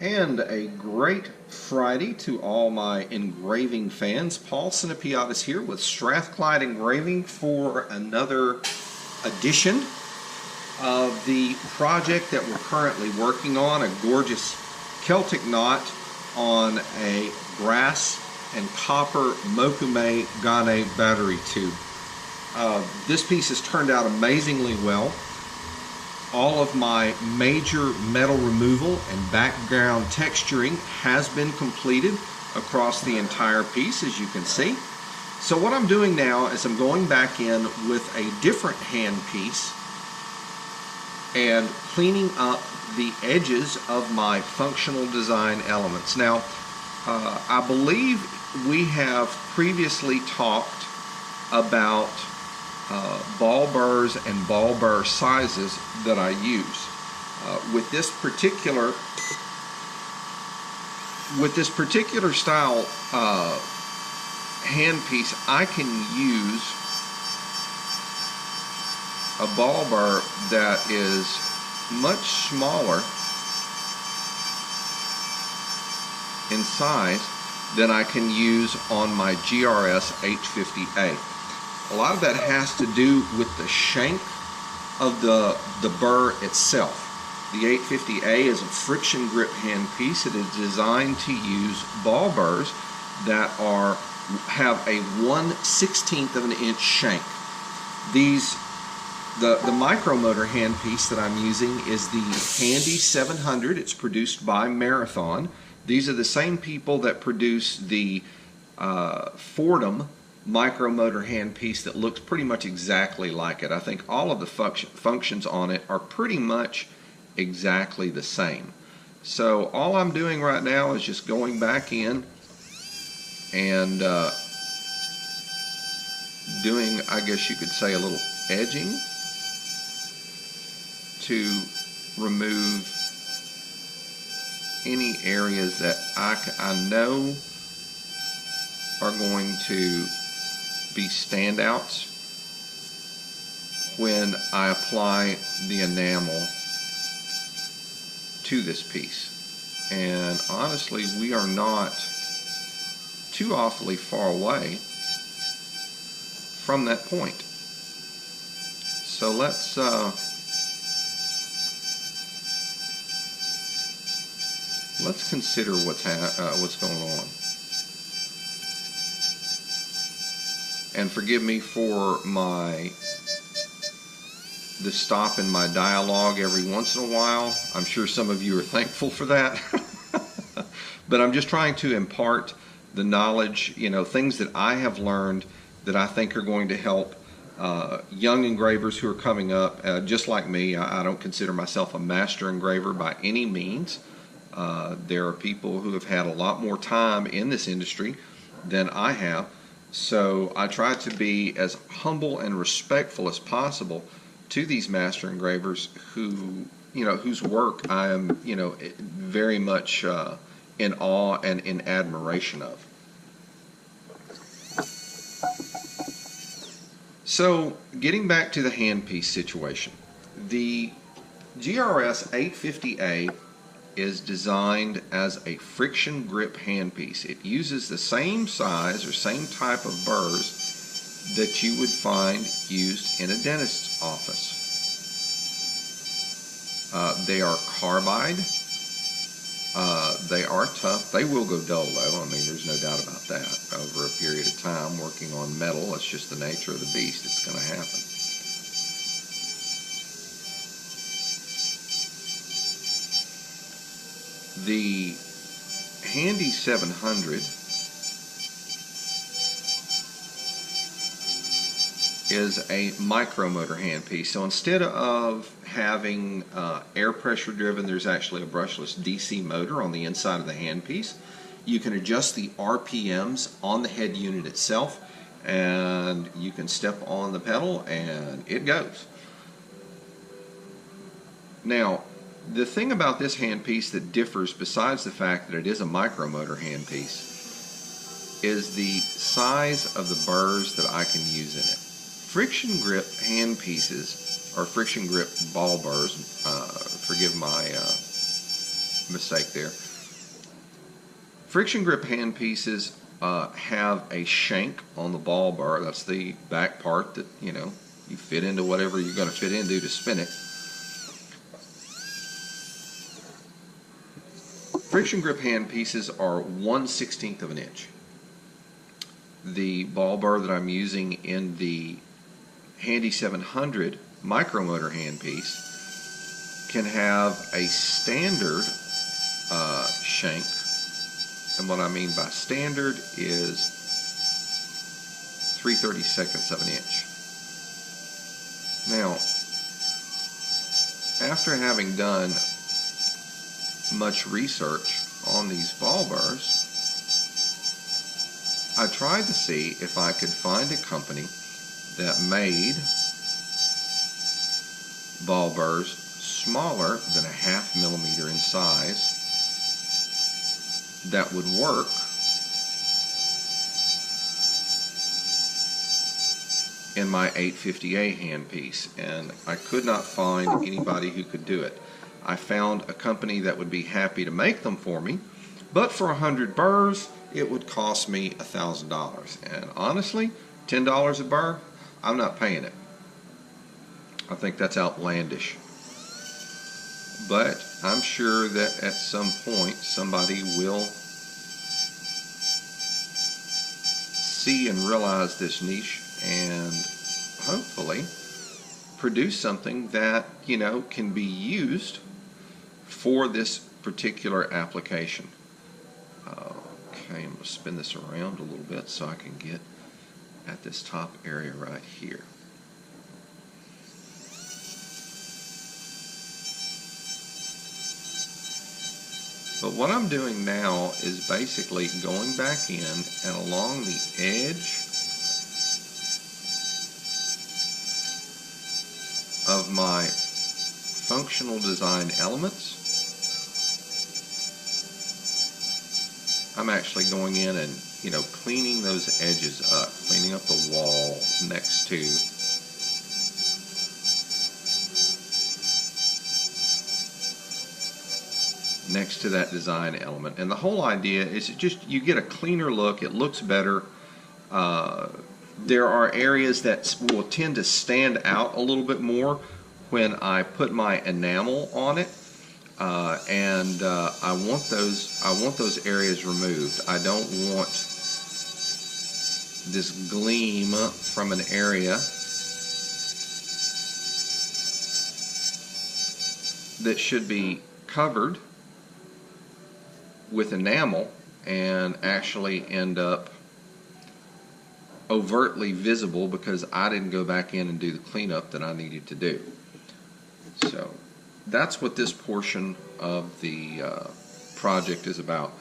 And a great Friday to all my engraving fans. Paul Sinopiatis here with Strathclyde Engraving for another edition of the project that we're currently working on, a gorgeous Celtic knot on a brass and copper Mokume Gane battery tube. This piece has turned out amazingly well. All of my major metal removal and background texturing has been completed across the entire piece, as you can see. So what I'm doing now is I'm going back in with a different handpiece and cleaning up the edges of my functional design elements. Now, I believe we have previously talked about ball burrs and ball burr sizes that I use. With this particular style handpiece, I can use a ball burr that is much smaller in size than I can use on my GRS 850A. A lot of that has to do with the shank of the burr itself. The 850A is a friction grip handpiece. It is designed to use ball burrs that have a 1/16 of an inch shank. The micromotor handpiece that I'm using is the Handy 700. It's produced by Marathon. These are the same people that produce the Fordham micromotor handpiece that looks pretty much exactly like it. I think all of the functions on it are pretty much exactly the same. So all I'm doing right now is just going back in and doing, I guess you could say, a little edging to remove any areas that I know are going to be standouts when I apply the enamel to this piece. And honestly, we are not too awfully far away from that point. So let's consider what's going on. And forgive me for the stop in my dialogue every once in a while. I'm sure some of you are thankful for that. But I'm just trying to impart the knowledge, things that I have learned that I think are going to help young engravers who are coming up, just like me. I don't consider myself a master engraver by any means. There are people who have had a lot more time in this industry than I have. So I try to be as humble and respectful as possible to these master engravers who, whose work I am, very much in awe and in admiration of. So getting back to the handpiece situation, the GRS 850A is designed as a friction grip handpiece. It uses the same size or same type of burrs that you would find used in a dentist's office. They are carbide. They are tough. They will go dull though. I mean, there's no doubt about that. Over a period of time working on metal, it's just the nature of the beast. It's going to happen. The Handy 700 is a micromotor handpiece. So instead of having air pressure driven, there's actually a brushless DC motor on the inside of the handpiece. You can adjust the RPMs on the head unit itself, and you can step on the pedal and it goes. Now, the thing about this handpiece that differs, besides the fact that it is a micromotor handpiece, is the size of the burrs that I can use in it. Friction grip handpieces, or friction grip ball burrs, forgive my mistake there, Friction grip hand pieces have a shank on the ball bar. That's the back part that, you know, you fit into whatever you're going to fit into to spin it. Friction grip hand pieces are 1/16 of an inch. The ball bar that I'm using in the Handy 700 micromotor handpiece can have a standard shank, and what I mean by standard is 3/32 of an inch. Now, after having done much research on these ball bars, I tried to see if I could find a company that made ball bars smaller than a 1/2 millimeter in size that would work in my 850A handpiece, and I could not find anybody who could do it. I found a company that would be happy to make them for me, but for 100 burrs it would cost me $1,000, and honestly, $10 a burr, I'm not paying it. I think that's outlandish. But I'm sure that at some point somebody will see and realize this niche and hopefully produce something that, you know, can be used for this particular application. Okay, I'm going to spin this around a little bit so I can get at this top area right here. But what I'm doing now is basically going back in and along the edge of my functional design elements, I'm actually going in and, you know, cleaning those edges up, cleaning up the wall next to that design element. And the whole idea is just you get a cleaner look, it looks better. There are areas that will tend to stand out a little bit more when I put my enamel on it, and I want those areas removed. I don't want this gleam from an area that should be covered with enamel and actually end up overtly visible because I didn't go back in and do the cleanup that I needed to do. So that's what this portion of the project is about.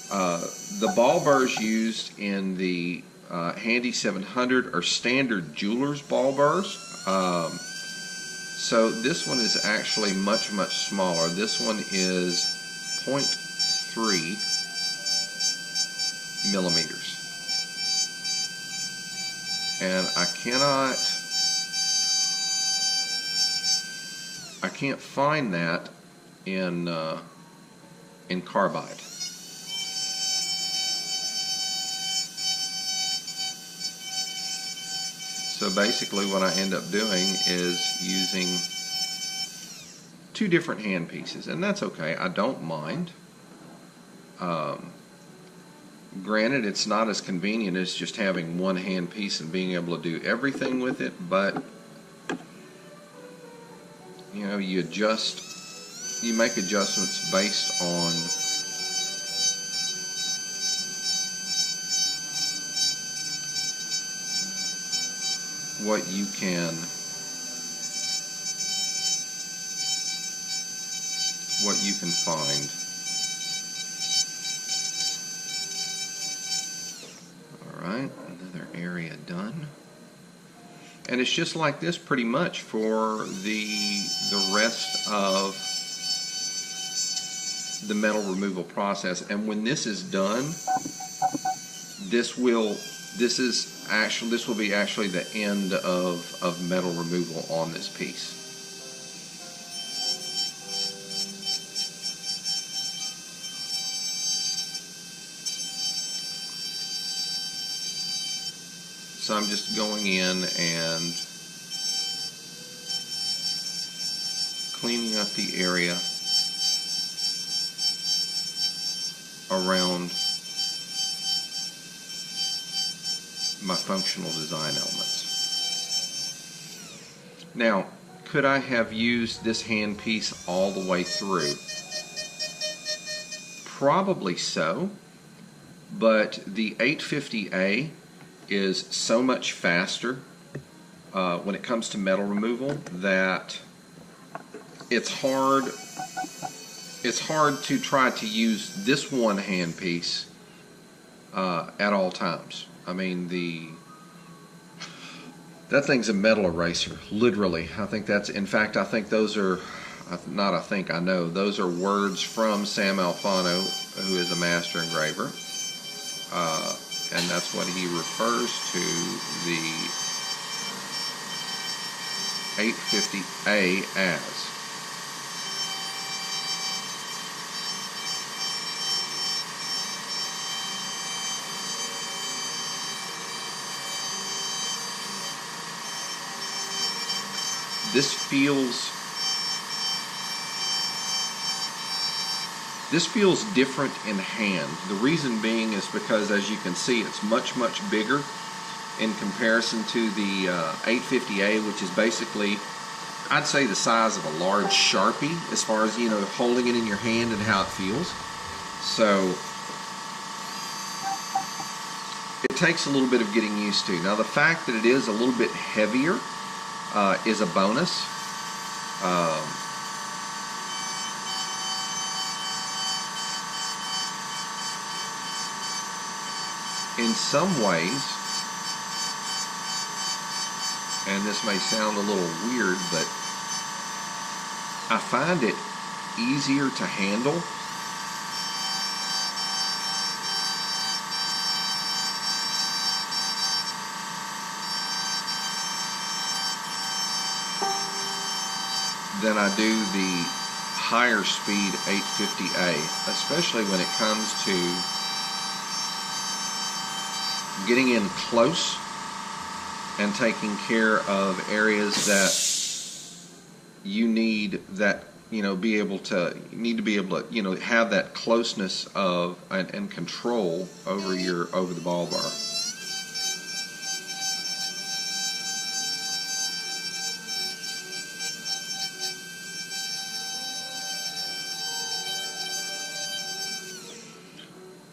The ball bars used in the Handy 700 are standard jeweler's ball bars. So this one is actually much smaller. This one is 0.3 millimeters. And I can't find that in carbide. So basically what I end up doing is using two different hand pieces, and that's okay, I don't mind. Granted, it's not as convenient as just having one hand piece and being able to do everything with it, but you know, you make adjustments based on what you can find. Alright, another area done. And it's just like this pretty much for the rest of the metal removal process. And when this is done, this will be actually the end of metal removal on this piece. So I'm just going in and cleaning up the area around my functional design elements. Now, could I have used this handpiece all the way through? Probably so, but the 850A is so much faster when it comes to metal removal that it's hard to try to use this one handpiece at all times. I mean, that thing's a metal eraser, literally. I think that's, in fact, I think those are, not I think, I know, those are words from Sam Alfano, who is a master engraver. And that's what he refers to the 850A as. This feels different in hand. The reason being is because, as you can see, it's much bigger in comparison to the 850A, which is basically, I'd say, the size of a large Sharpie as far as, you know, holding it in your hand and how it feels. So it takes a little bit of getting used to. Now, the fact that it is a little bit heavier is a bonus. In some ways, and this may sound a little weird, but I find it easier to handle. Than I do the higher speed 850A, especially when it comes to getting in close and taking care of areas that you need that, you know, be able to you know, have that closeness of and control over the ball bar.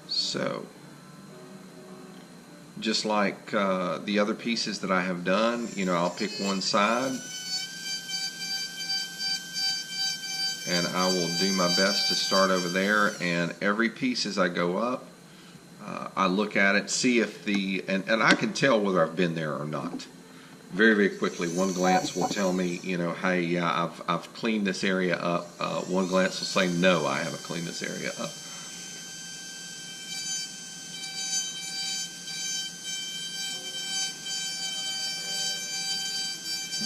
So, just like the other pieces that I have done, you know, I'll pick one side and I will do my best to start over there, and every piece as I go up, I look at it, see if and I can tell whether I've been there or not. Very quickly, one glance will tell me, you know, hey, yeah, I've cleaned this area up. One glance will say, no, I haven't cleaned this area up.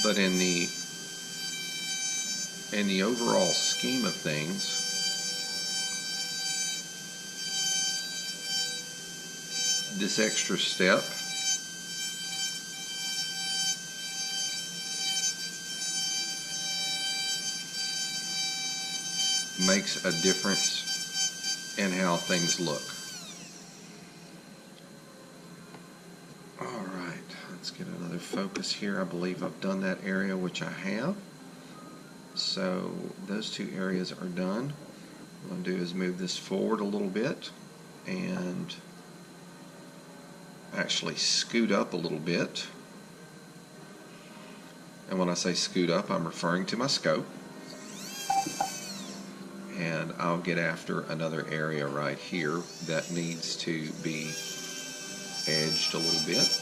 But in the overall scheme of things, this extra step makes a difference in how things look. Let's get another focus here. I believe I've done that area, which I have. So those two areas are done. What I'm going to do is move this forward a little bit and actually scoot up a little bit. And when I say scoot up, I'm referring to my scope. And I'll get after another area right here that needs to be edged a little bit.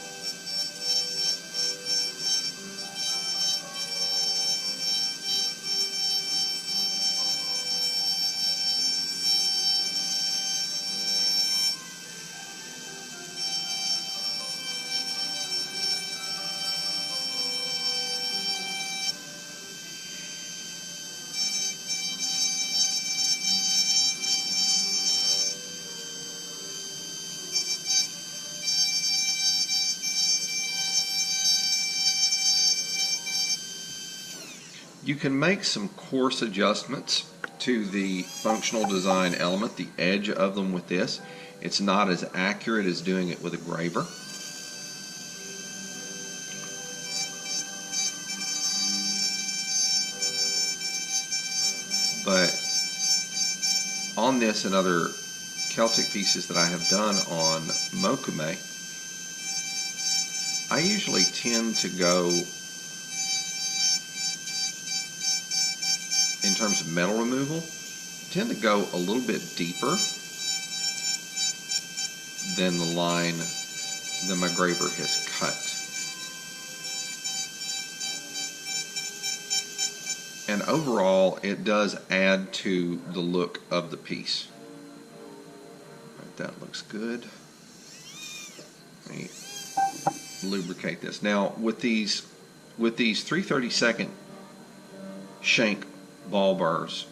You can make some coarse adjustments to the functional design element, the edge of them with this. It's not as accurate as doing it with a graver. But on this and other Celtic pieces that I have done on mokume, I usually tend to go, in terms of metal removal, tend to go a little bit deeper than the line that my graver has cut. And overall, it does add to the look of the piece. Right, that looks good. Let me lubricate this. Now, with these 3/32 shank ball burs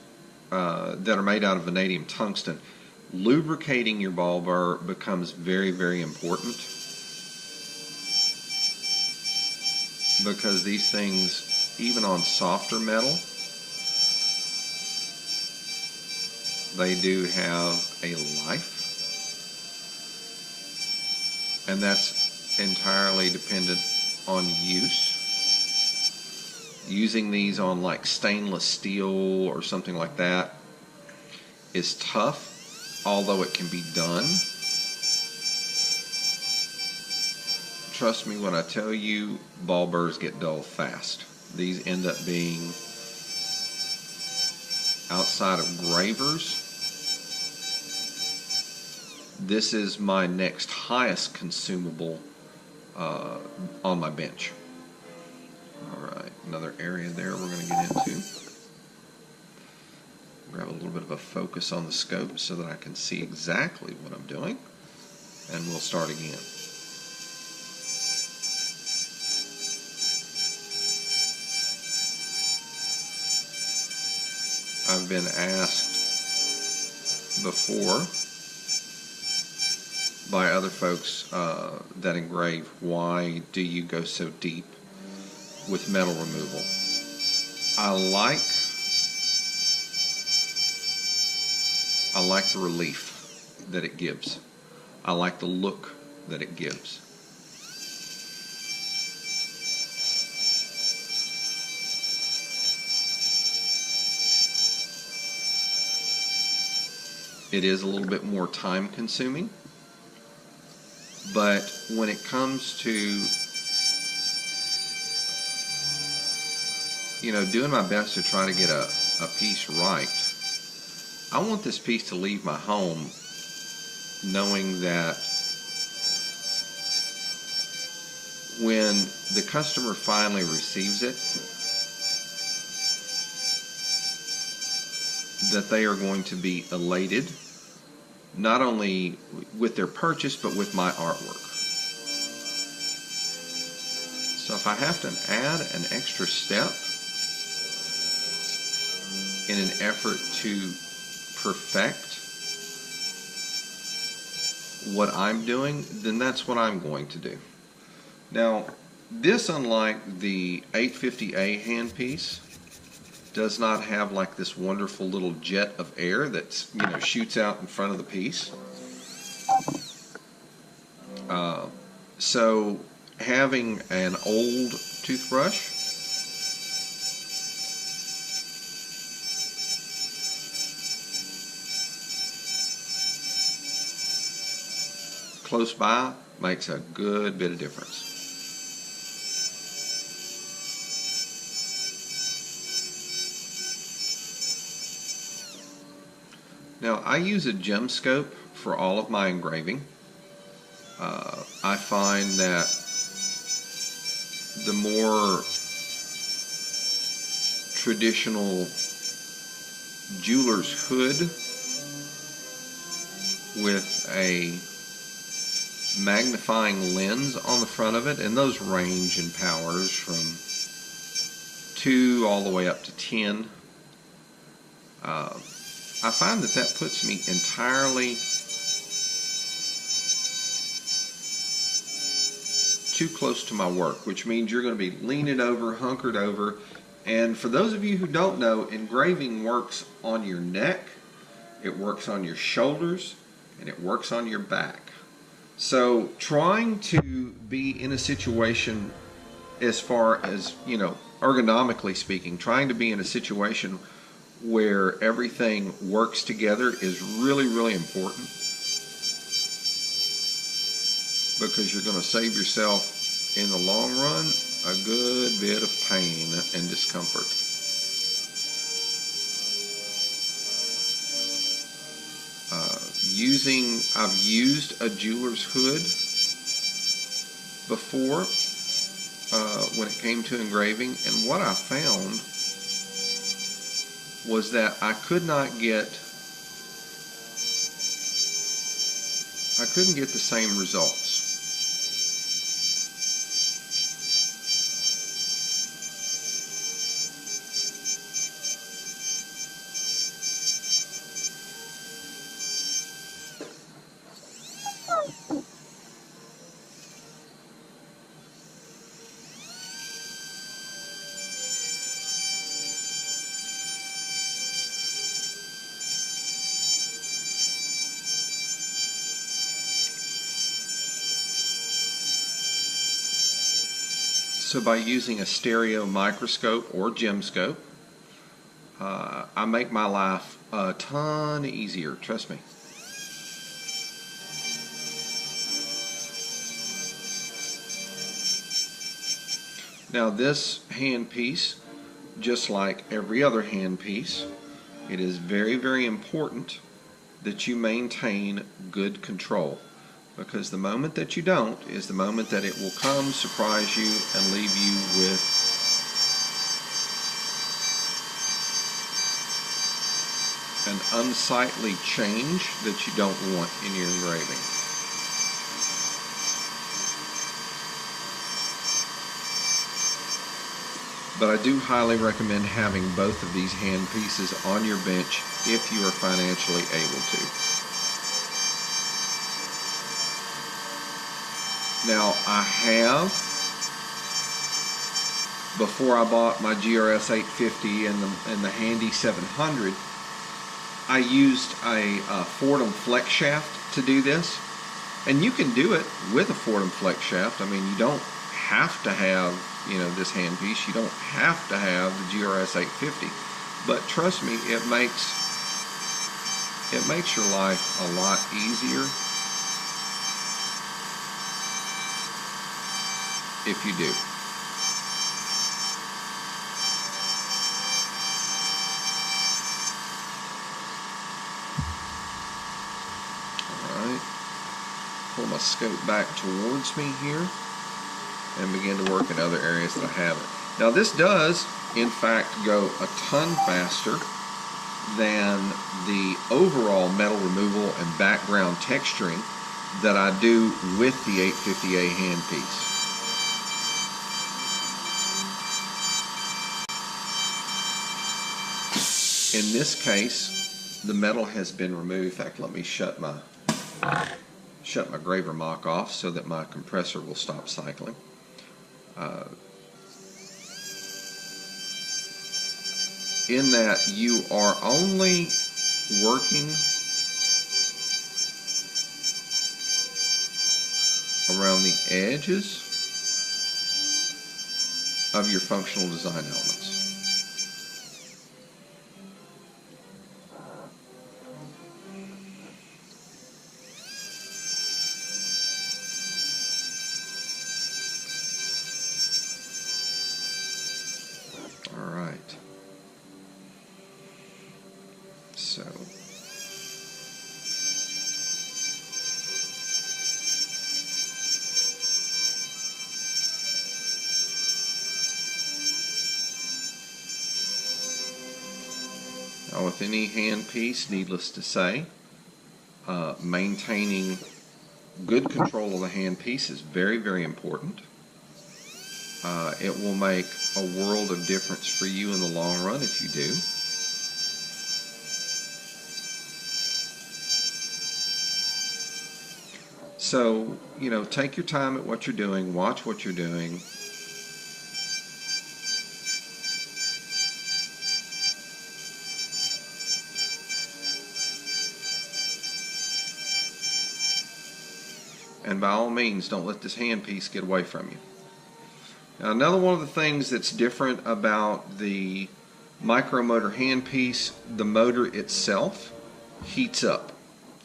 that are made out of vanadium tungsten, lubricating your ball burr becomes very, very important, because these things, even on softer metal, they do have a life, and that's entirely dependent on use. Using these on like stainless steel or something like that is tough, although it can be done. Trust me when I tell you, ball burrs get dull fast. These end up being, outside of gravers, this is my next highest consumable on my bench. Alright, another area there we're going to get into. Grab a little bit of a focus on the scope so that I can see exactly what I'm doing, and we'll start again. I've been asked before by other folks that engrave, why do you go so deep with metal removal? I like the relief that it gives. I like the look that it gives. It is a little bit more time consuming, but when it comes to, you know, doing my best to try to get a piece right, I want this piece to leave my home knowing that when the customer finally receives it, that they are going to be elated, not only with their purchase, but with my artwork. So if I have to add an extra step in an effort to perfect what I'm doing, then that's what I'm going to do. Now, this, unlike the 850A handpiece, does not have like this wonderful little jet of air that, you know, shoots out in front of the piece. So having an old toothbrush close by makes a good bit of difference. Now, I use a gem scope for all of my engraving. I find that the more traditional jeweler's hood with a magnifying lens on the front of it, and those range in powers from 2 all the way up to 10, I find that puts me entirely too close to my work, which means you're going to be leaning over, hunkered over, And for those of you who don't know, engraving works on your neck, it works on your shoulders, and it works on your back. So trying to be in a situation, as far as, you know, ergonomically speaking, trying to be in a situation where everything works together is really, really important, because you're going to save yourself in the long run a good bit of pain and discomfort. I've used a jeweler's hood before when it came to engraving, and what I found was that I couldn't get the same results. So by using a stereo microscope or gemscope, I make my life a ton easier, trust me. Now this handpiece, just like every other handpiece, it is very, very important that you maintain good control, because the moment that you don't is the moment that it will come, surprise you, and leave you with an unsightly change that you don't want in your engraving. But I do highly recommend having both of these hand pieces on your bench if you are financially able to. Now I have, before I bought my GRS 850 and the Handy 700, I used a Fordham flex shaft to do this. And you can do it with a Fordham flex shaft. I mean, you don't have to have, you know, this handpiece. You don't have to have the GRS 850. But trust me, it makes your life a lot easier if you do. Alright, pull my scope back towards me here and begin to work in other areas that I haven't. Now this does, in fact, go a ton faster than the overall metal removal and background texturing that I do with the 850A handpiece. In this case, the metal has been removed. In fact, let me shut my graver mock off so that my compressor will stop cycling. In that you are only working around the edges of your functional design elements. Alright, so now with any handpiece, needless to say, maintaining good control of the handpiece is very, very important. It will make a world of difference for you in the long run if you do. So, you know, take your time at what you're doing, watch what you're doing, And by all means, don't let this handpiece get away from you. Now, another one of the things that's different about the micromotor handpiece, the motor itself heats up.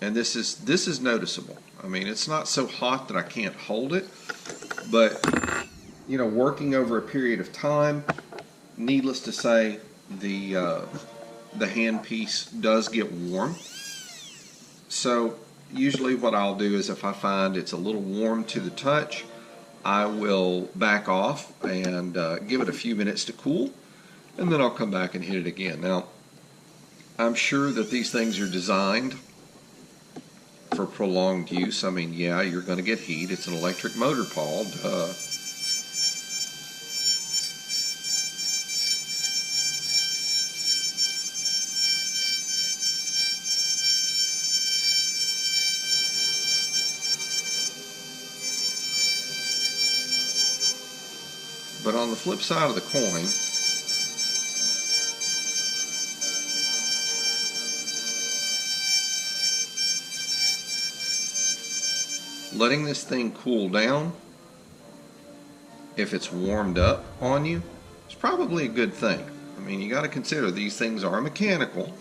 And this is noticeable. I mean, it's not so hot that I can't hold it, but you know, working over a period of time, needless to say, the handpiece does get warm. So usually what I'll do is, if I find it's a little warm to the touch, I will back off and give it a few minutes to cool, and then I'll come back and hit it again. Now, I'm sure that these things are designed for prolonged use. I mean, yeah, you're going to get heat. It's an electric motor, Paul. Duh. But on the flip side of the coin, letting this thing cool down, if it's warmed up on you, is probably a good thing. I mean, you got to consider these things are mechanical.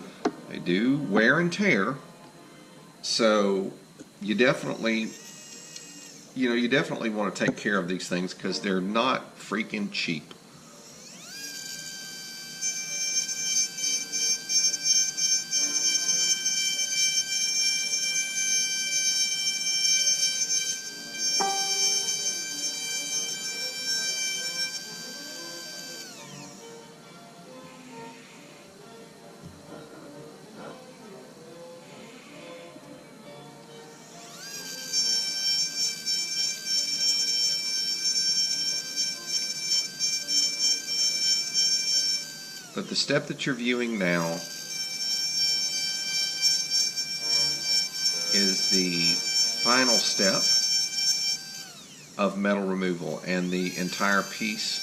They do wear and tear. So you definitely want to take care of these things, because they're not freaking cheap. But the step that you're viewing now is the final step of metal removal, and the entire piece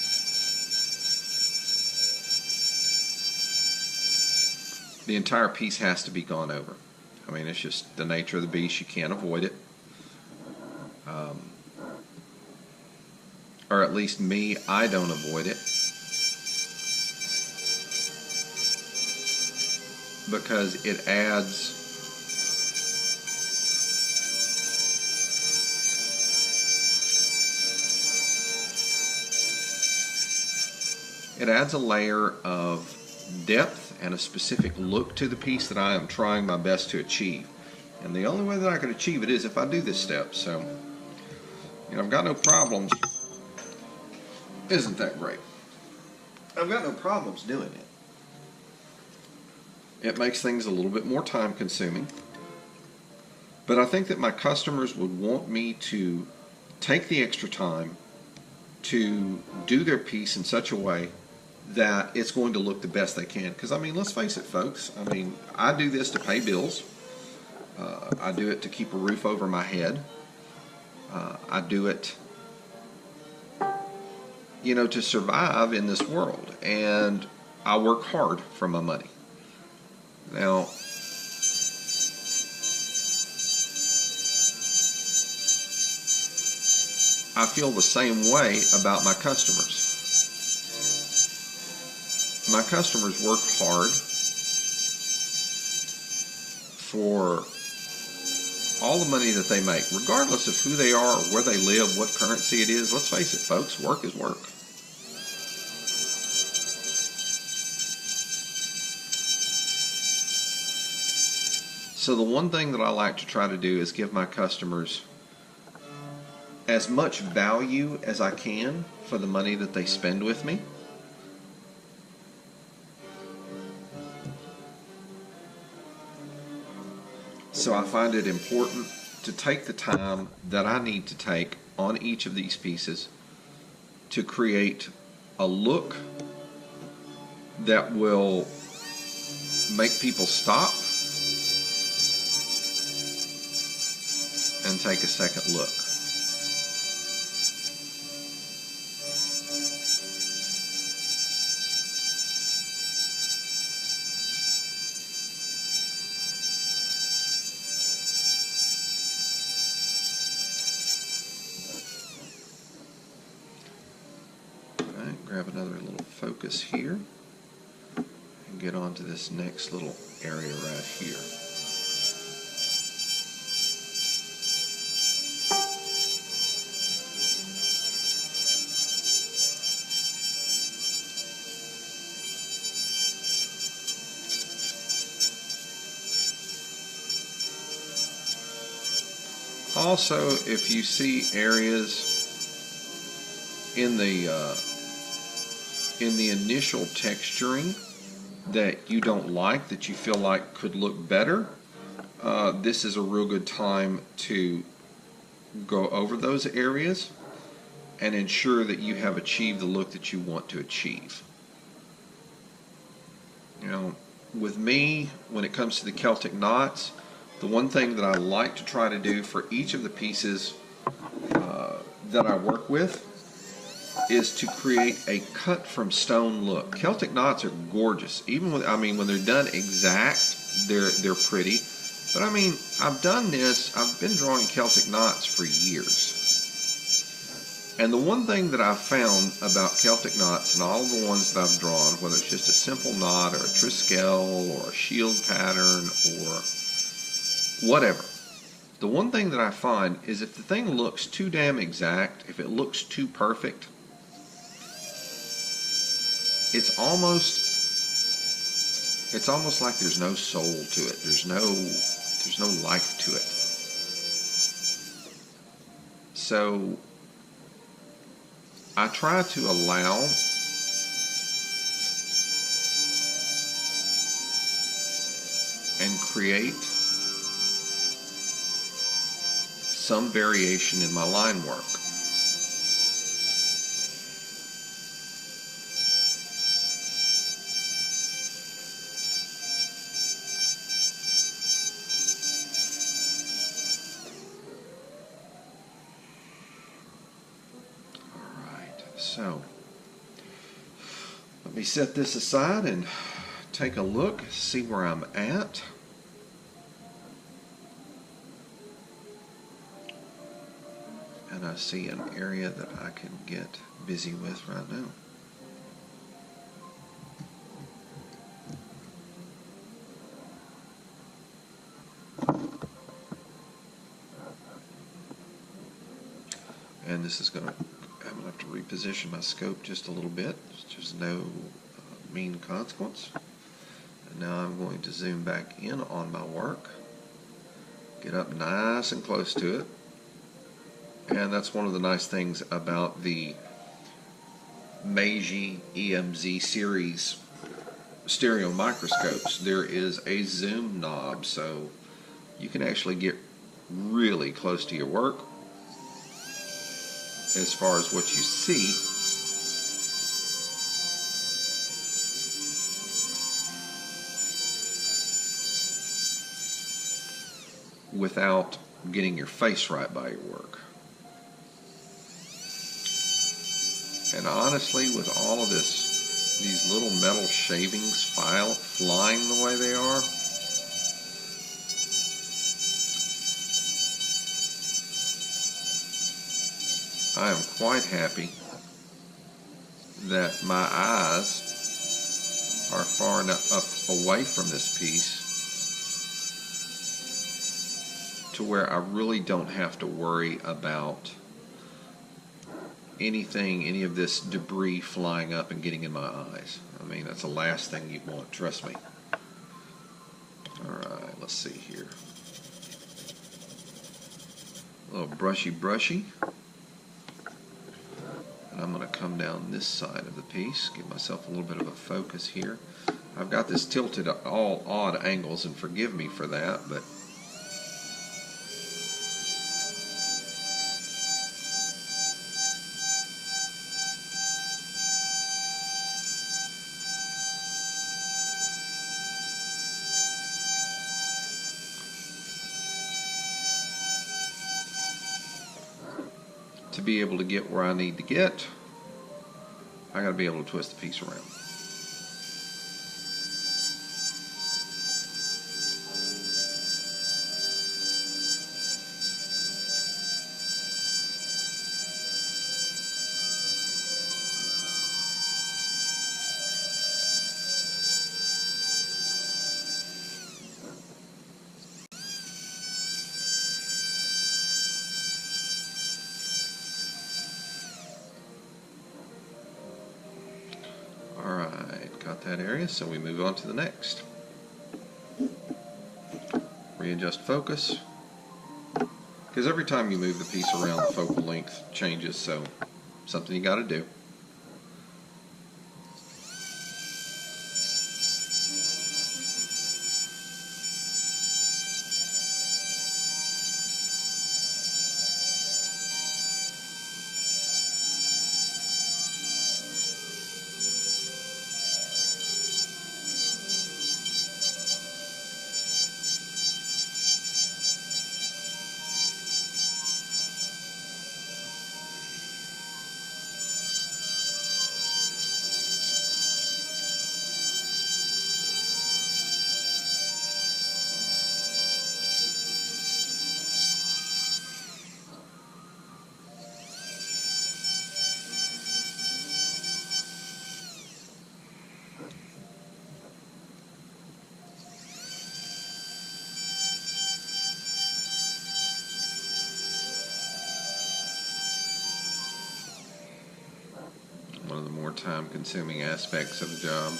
has to be gone over. I mean, it's just the nature of the beast. You can't avoid it. Or at least me, I don't avoid it. Because it adds a layer of depth and a specific look to the piece that I am trying my best to achieve. And the only way that I can achieve it is if I do this step. So, you know, I've got no problems. Isn't that great? I've got no problems doing it. It makes things a little bit more time consuming. But I think that my customers would want me to take the extra time to do their piece in such a way that it's going to look the best they can. Because, I mean, let's face it, folks. I mean, I do this to pay bills. I do it to keep a roof over my head. I do it, you know, to survive in this world. And I work hard for my money. Now, I feel the same way about my customers. My customers work hard for all the money that they make, regardless of who they are, or where they live, what currency it is. Let's face it, folks, work is work. So the one thing that I like to try to do is give my customers as much value as I can for the money that they spend with me. So I find it important to take the time that I need to take on each of these pieces to create a look that will make people stop and take a second look. grab another little focus here and get onto this next little area right here. Also, if you see areas in the initial texturing that you don't like, that you feel like could look better, this is a real good time to go over those areas and ensure that you have achieved the look that you want to achieve. You know, with me, when it comes to the Celtic knots, the one thing that I like to try to do for each of the pieces that I work with is to create a cut from stone look. Celtic knots are gorgeous. Even with, I mean, when they're done exact, they're pretty. But I mean, I've done this, I've been drawing Celtic knots for years. And the one thing that I've found about Celtic knots and all of the ones that I've drawn, whether it's just a simple knot or a triskel or a shield pattern or whatever, the one thing that I find is if the thing looks too damn exact, if it looks too perfect, it's almost like there's no soul to it. There's no life to it. So I try to allow and create some variation in my line work. So, let me set this aside and take a look, see where I'm at. And I see an area that I can get busy with right now. And this is going to, I'm going to have to reposition my scope just a little bit. There's no mean consequence. And now I'm going to zoom back in on my work, get up nice and close to it. And that's one of the nice things about the Meiji EMZ series stereo microscopes. There is a zoom knob, so you can actually get really close to your work as far as what you see. Without getting your face right by your work. And honestly, with all of these little metal shavings flying the way they are, I am quite happy that my eyes are far enough away from this piece to where I really don't have to worry about any of this debris flying up and getting in my eyes. I mean, that's the last thing you want, trust me. Alright, let's see here. A little brushy. And I'm going to come down this side of the piece, give myself a little bit of a focus here. I've got this tilted at all odd angles, and forgive me for that, but to be able to get where I need to get, I got to be able to twist the piece around. that area, so we move on to the next. Readjust focus, because every time you move the piece around, the focal length changes, so something you got to do. One of the more time-consuming aspects of the job.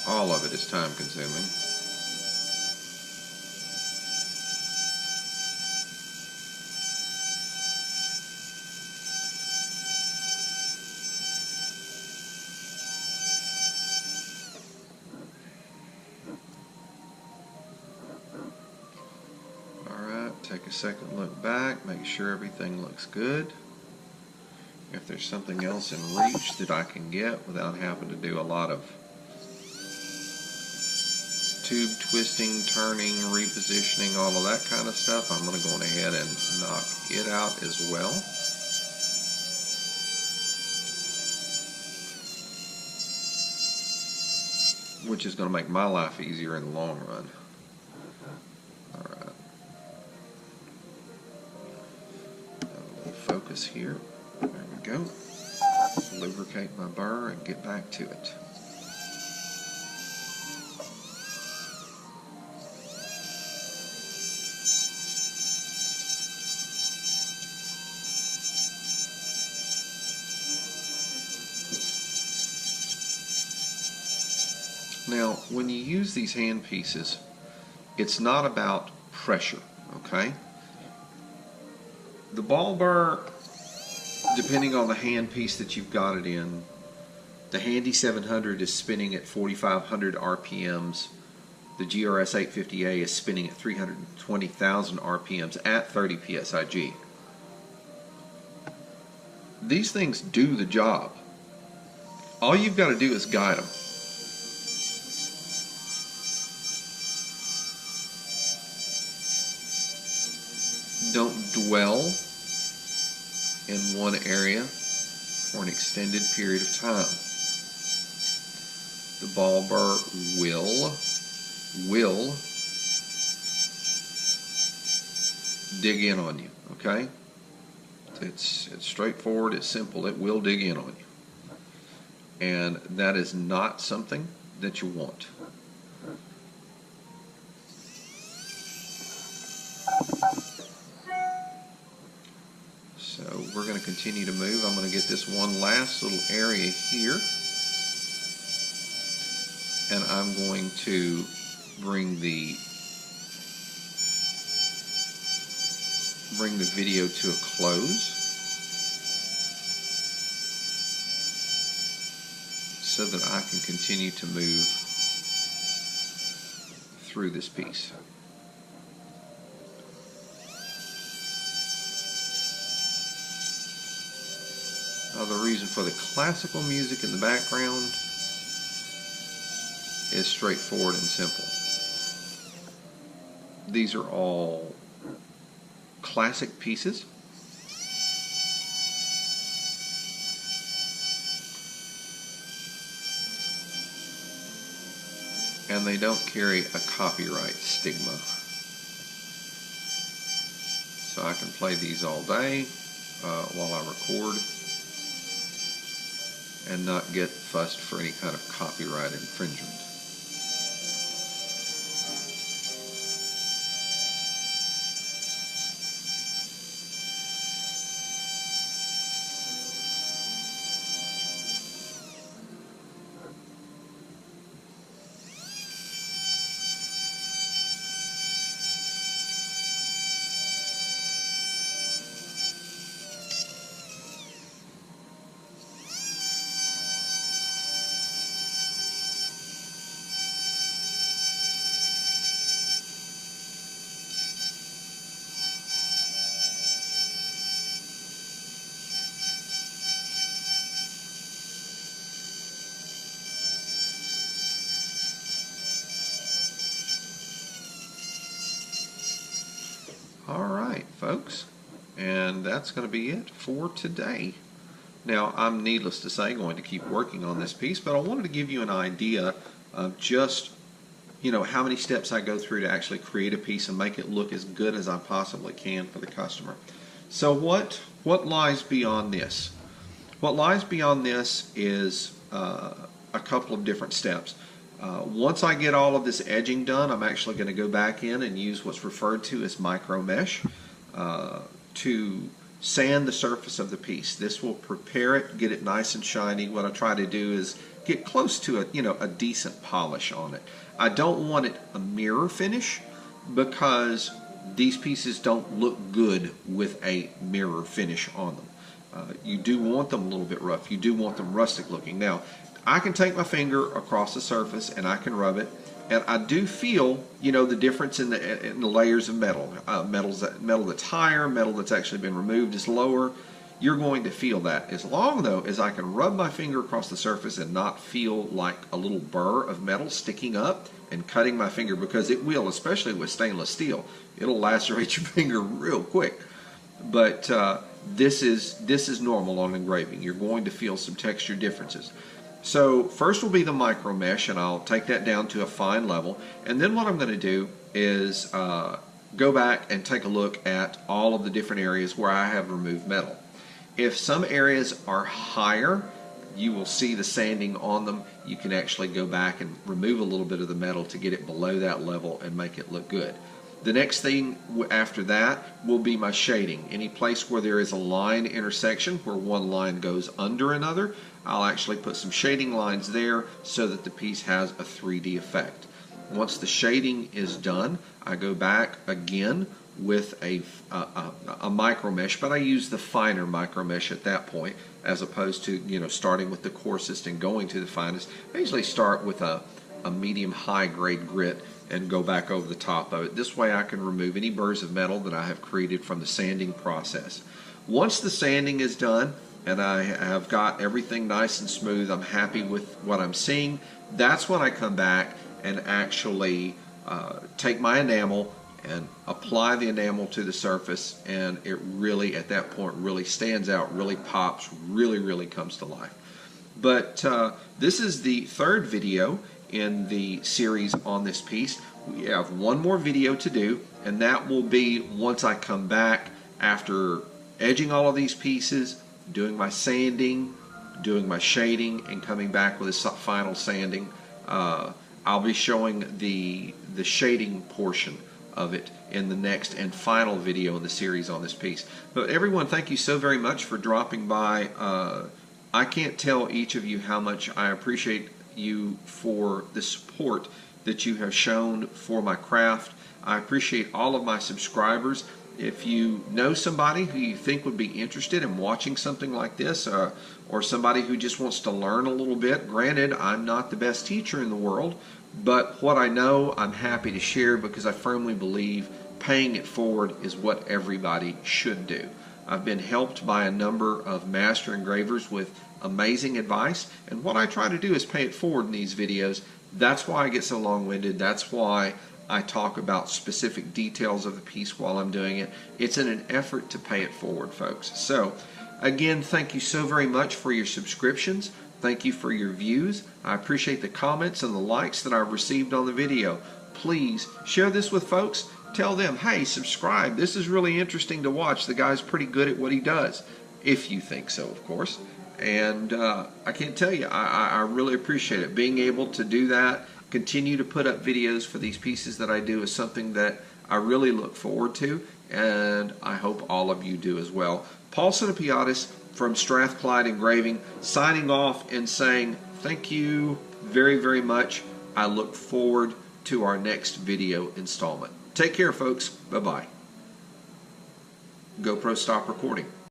All of it is time-consuming. Alright, take a second look back, make sure everything looks good. If there's something else in reach that I can get without having to do a lot of tube twisting, turning, repositioning, all of that kind of stuff, I'm going to go ahead and knock it out as well. Which is going to make my life easier in the long run. Alright. A little focus here. There we go. Lubricate my burr and get back to it. Now, when you use these hand pieces, it's not about pressure, okay? The ball burr, depending on the hand piece that you've got it in, the Handy 700 is spinning at 4,500 RPMs. The GRS 850A is spinning at 320,000 RPMs at 30 PSIG. These things do the job. All you've got to do is guide them. Don't dwell in one area for an extended period of time. The ball burr will dig in on you, okay? It's straightforward, it's simple, it will dig in on you. And that is not something that you want. So we're going to continue to move. I'm going to get this one last little area here. And I'm going to bring the video to a close so that I can continue to move through this piece. Now, the reason for the classical music in the background is straightforward and simple. These are all classic pieces. And they don't carry a copyright stigma. So I can play these all day while I record and not get fussed for any kind of copyright infringement. All right, folks, and that's going to be it for today. Now, I'm needless to say going to keep working on this piece, but I wanted to give you an idea of just, how many steps I go through to actually create a piece and make it look as good as I possibly can for the customer. So what lies beyond this? What lies beyond this is a couple of different steps. Once I get all of this edging done, I'm actually going to go back in and use what's referred to as micro mesh to sand the surface of the piece. This will prepare it, get it nice and shiny. What I try to do is get close to a decent polish on it. I don't want it a mirror finish because these pieces don't look good with a mirror finish on them. You do want them a little bit rough. You do want them rustic looking. Now, I can take my finger across the surface and I can rub it, and I do feel, the difference in the layers of metal. Metal that's higher, metal that's actually been removed is lower. You're going to feel that. As long, though, as I can rub my finger across the surface and not feel like a little burr of metal sticking up and cutting my finger, because it will, especially with stainless steel. It'll lacerate your finger real quick. But this is normal on engraving. You're going to feel some texture differences. So first will be the micro mesh, and I'll take that down to a fine level. And then what I'm going to do is go back and take a look at all of the different areas where I have removed metal. If some areas are higher, you will see the sanding on them. You can actually go back and remove a little bit of the metal to get it below that level and make it look good. The next thing after that will be my shading. Any place where there is a line intersection where one line goes under another, I'll actually put some shading lines there so that the piece has a 3D effect. Once the shading is done, I go back again with a micro mesh, but I use the finer micro mesh at that point as opposed to starting with the coarsest and going to the finest. I usually start with a medium high grade grit and go back over the top of it. This way I can remove any burrs of metal that I have created from the sanding process. Once the sanding is done and I have got everything nice and smooth, I'm happy with what I'm seeing, that's when I come back and actually take my enamel and apply the enamel to the surface, and it really, at that point, really stands out, really pops, really comes to life. But this is the third video in the series on this piece. We have one more video to do, and that will be once I come back after edging all of these pieces, doing my sanding, doing my shading, and coming back with a final sanding. I'll be showing the shading portion of it in the next and final video in the series on this piece. But everyone, thank you so very much for dropping by. I can't tell each of you how much I appreciate you for the support that you have shown for my craft. I appreciate all of my subscribers. If you know somebody who you think would be interested in watching something like this, or somebody who just wants to learn a little bit, granted, I'm not the best teacher in the world, but what I know, I'm happy to share, because I firmly believe paying it forward is what everybody should do. I've been helped by a number of master engravers with amazing advice, and what I try to do is pay it forward in these videos. That's why I get so long-winded. That's why I talk about specific details of the piece while I'm doing it. It's in an effort to pay it forward, folks. So, again, thank you so very much for your subscriptions. Thank you for your views. I appreciate the comments and the likes that I've received on the video. Please share this with folks. Tell them, hey, subscribe. This is really interesting to watch. The guy's pretty good at what he does. If you think so, of course. And I can't tell you, I really appreciate it. Being able to do that, continue to put up videos for these pieces that I do, is something that I really look forward to, and I hope all of you do as well. Paul Sinopiatis from Strathclyde Engraving, signing off and saying thank you very much. I look forward to our next video installment. Take care, folks. Bye-bye. GoPro, stop recording.